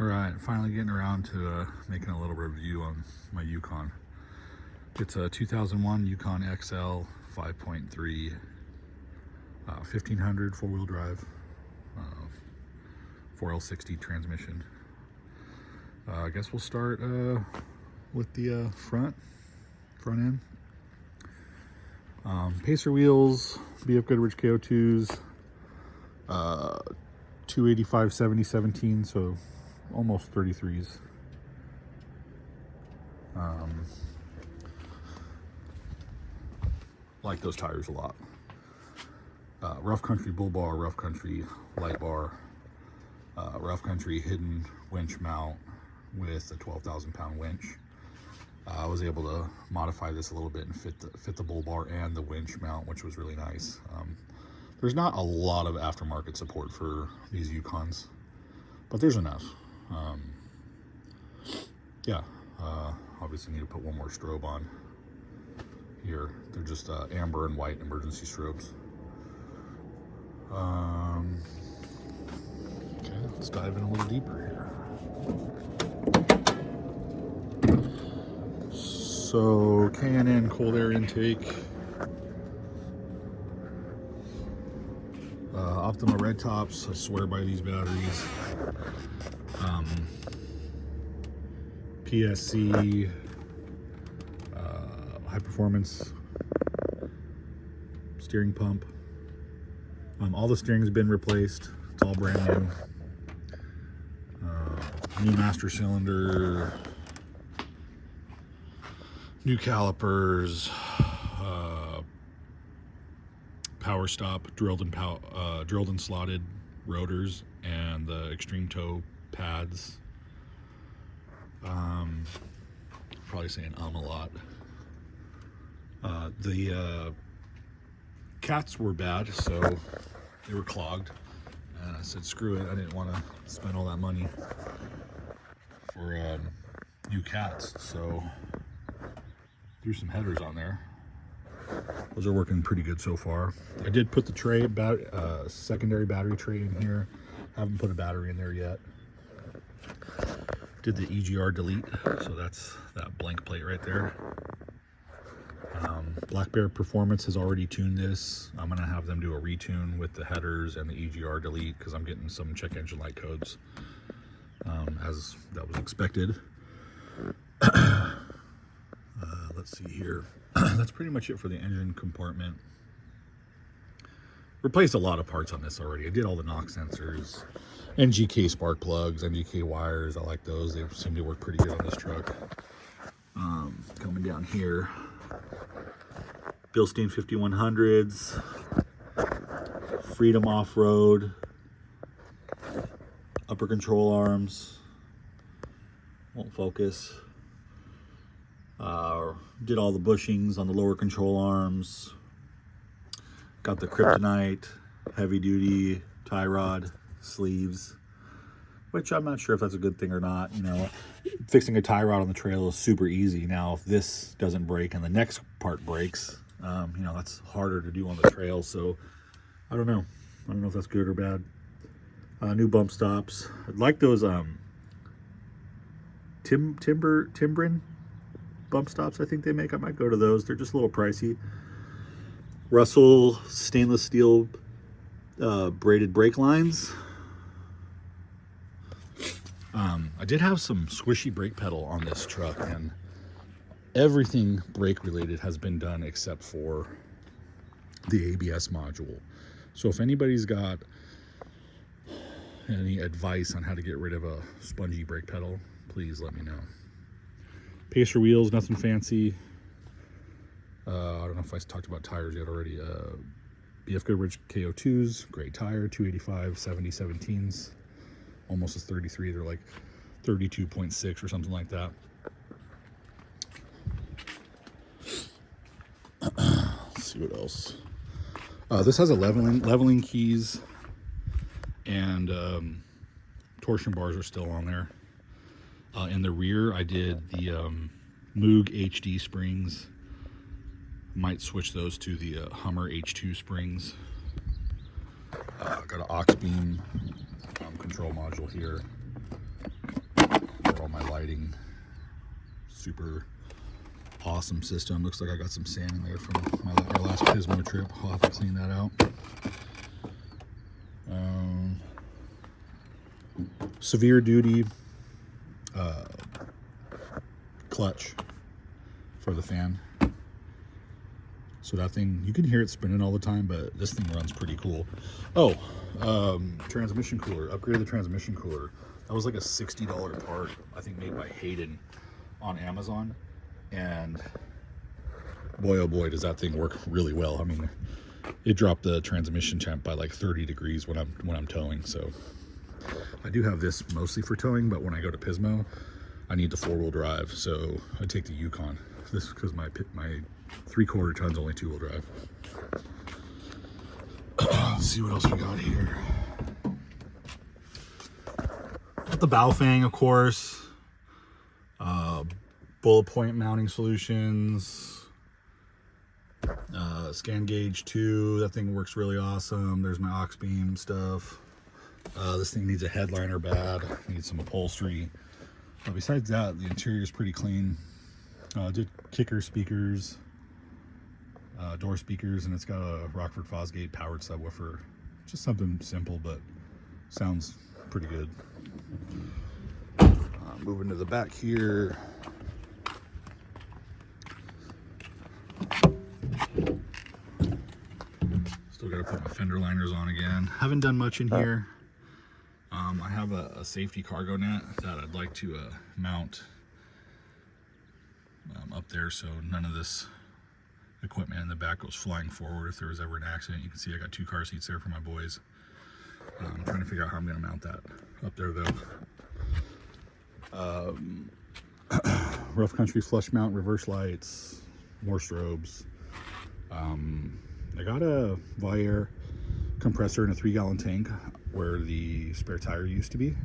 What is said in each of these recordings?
Alright, finally getting around to making a little review on my Yukon. It's a 2001 Yukon XL 5.3 1500 four-wheel drive 4L60 transmission. I guess we'll start with the front end. Pacer wheels, BF Goodrich KO2s, 285 70/17, so almost 33s. Like those tires a lot. Rough country bull bar, rough country light bar, rough country hidden winch mount with a 12,000-pound winch. I was able to modify this a little bit and fit the bull bar and the winch mount, which was really nice. There's not a lot of aftermarket support for these Yukons, but there's enough. Obviously need to put one more strobe on here. They're just amber and white emergency strobes. Okay, let's dive in a little deeper here. So K&N Cold Air Intake, Optima red tops. I swear by these batteries. PSC high performance steering pump. All the steering's been replaced. It's all brand new. New master cylinder, new calipers, power stop, drilled and slotted rotors, and the extreme toe pads. Probably saying a lot. The cats were bad, so they were clogged. And I said, screw it, I didn't want to spend all that money for new cats, so threw some headers on there. Those are working pretty good so far. I did put the tray, secondary battery tray in here. Haven't put a battery in there yet. Did the EGR delete, so that's that blank plate right there. Black Bear Performance has already tuned this. I'm gonna have them do a retune with the headers and the EGR delete because I'm getting some check engine light codes, as that was expected. Let's see here. That's pretty much it for the engine compartment. Replaced a lot of parts on this already. I did all the knock sensors, NGK spark plugs, NGK wires. I like those. They seem to work pretty good on this truck. Coming down here, Bilstein 5100s, Freedom Off-Road, upper control arms, won't focus. Did all the bushings on the lower control arms. Got the kryptonite, heavy duty tie rod sleeves, which I'm not sure if that's a good thing or not. You know, fixing a tie rod on the trail is super easy. Now, if this doesn't break and the next part breaks, you know, that's harder to do on the trail. So I don't know. I don't know if that's good or bad. New bump stops. I'd like those Timbrin bump stops I think they make. I might go to those. They're just a little pricey. Russel stainless steel braided brake lines. I did have some squishy brake pedal on this truck, and everything brake related has been done except for the ABS module. So if anybody's got any advice on how to get rid of a spongy brake pedal, please let me know. Pacer wheels, nothing fancy. I don't know if I talked about tires yet already. BF Goodrich KO2s, great tire, 285 70/17s, almost a 33. They're like 32.6 or something like that. Let's see what else. This has a leveling keys, and torsion bars are still on there. In the rear, I did the Moog HD springs. Might switch those to the Hummer H2 springs. Got an aux beam control module here. all my lighting. Super awesome system. Looks like I got some sand in there from our last Pismo trip. I'll have to clean that out. Severe duty clutch for the fan. So that thing, you can hear it spinning all the time, but this thing runs pretty cool. Oh, transmission cooler. Upgraded the transmission cooler. That was like a $60 part, I think made by Hayden on Amazon. And boy, oh boy, does that thing work really well. I mean, it dropped the transmission temp by like 30 degrees when I'm towing. So I do have this mostly for towing, but when I go to Pismo, I need the 4-wheel drive. So I take the Yukon. This is because my 3/4 ton's only 2-wheel drive. Let's see what else we got here. Got the Baofeng, of course. Bullet point mounting solutions. Scan gauge 2. That thing works really awesome. There's my aux beam stuff. This thing needs a headliner bad. Needs some upholstery. Besides that, the interior is pretty clean. Did kicker speakers, door speakers, and it's got a Rockford Fosgate powered subwoofer. Just something simple, but sounds pretty good. Moving to the back here. Still got to put my fender liners on again. Haven't done much in here. I have a safety cargo net that I'd like to mount up there, so none of this equipment in the back goes flying forward if there was ever an accident. You can see I got 2 car seats there for my boys. I'm trying to figure out how I'm going to mount that up there though. Rough country flush mount, reverse lights, more strobes. I got a Voyair compressor in a 3-gallon tank where the spare tire used to be.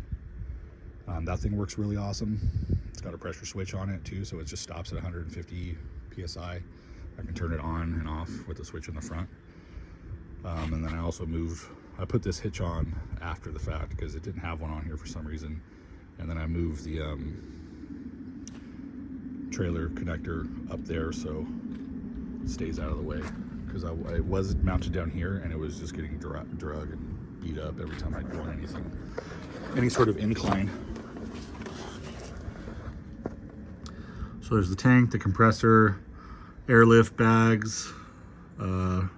That thing works really awesome. It's got a pressure switch on it too, so it just stops at 150 psi. I can turn it on and off with the switch in the front. And then I put this hitch on after the fact because it didn't have one on here for some reason. And then I moved the trailer connector up there so it stays out of the way, because it was mounted down here and it was just getting drug and beat up every time I'd go on any sort of incline. So there's the tank, the compressor, airlift bags, and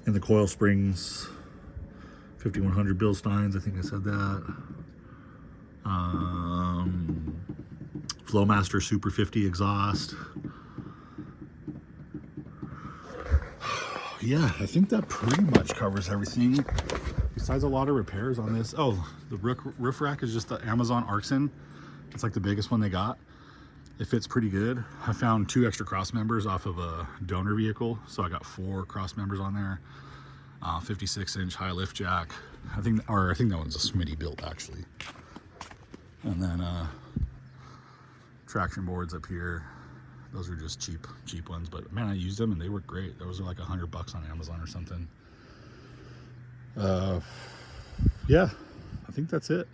the coil springs, 5100 Bilsteins, I think I said that. Flowmaster Super 50 exhaust. Yeah, I think that pretty much covers everything. Besides a lot of repairs on this. Oh, the roof rack is just the Amazon Arxen. It's like the biggest one they got. It fits pretty good. I found 2 extra cross members off of a donor vehicle, so I got 4 cross members on there. 56-inch high lift jack. I think that one's a Smitty built actually. And then traction boards up here. Those are just cheap ones, but man, I used them and they work great. Those are like $100 on Amazon or something. Yeah, I think that's it.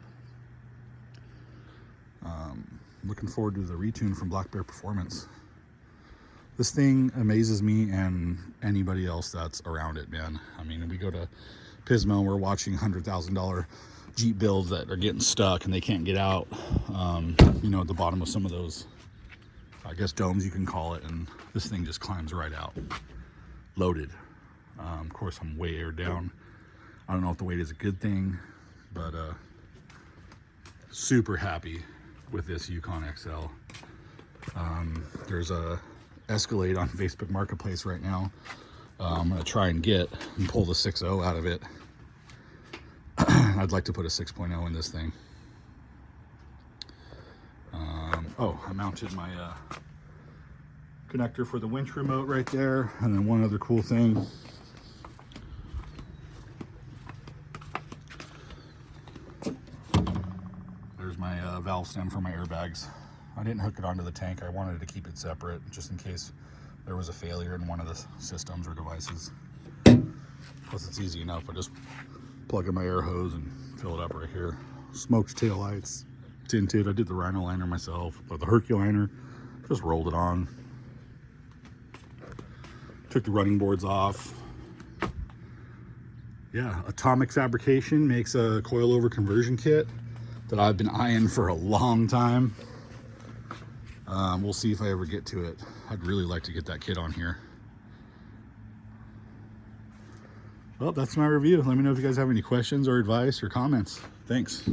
Looking forward to the retune from Black Bear Performance. This thing amazes me and anybody else that's around it, man. I mean, we go to Pismo, we're watching $100,000 Jeep builds that are getting stuck and they can't get out, you know, at the bottom of some of those, I guess, domes you can call it, and this thing just climbs right out, loaded. Of course, I'm way aired down. I don't know if the weight is a good thing, but super happy with this Yukon XL. There's a Escalade on Facebook Marketplace right now. I'm gonna try and pull the 6.0 out of it. I'd like to put a 6.0 in this thing. Oh, I mounted my connector for the winch remote right there. And then one other cool thing. There's my valve stem for my airbags. I didn't hook it onto the tank. I wanted to keep it separate just in case there was a failure in one of the systems or devices. Plus it's easy enough. I just plug in my air hose and fill it up right here. Smoked tail lights. tinted. I did the Rhino liner myself, but the Herculiner, just rolled it on. Took the running boards off. Yeah, Atomic Fabrication makes a coilover conversion kit that I've been eyeing for a long time. We'll see if I ever get to it. I'd really like to get that kit on here. Well, that's my review. Let me know if you guys have any questions or advice or comments. Thanks.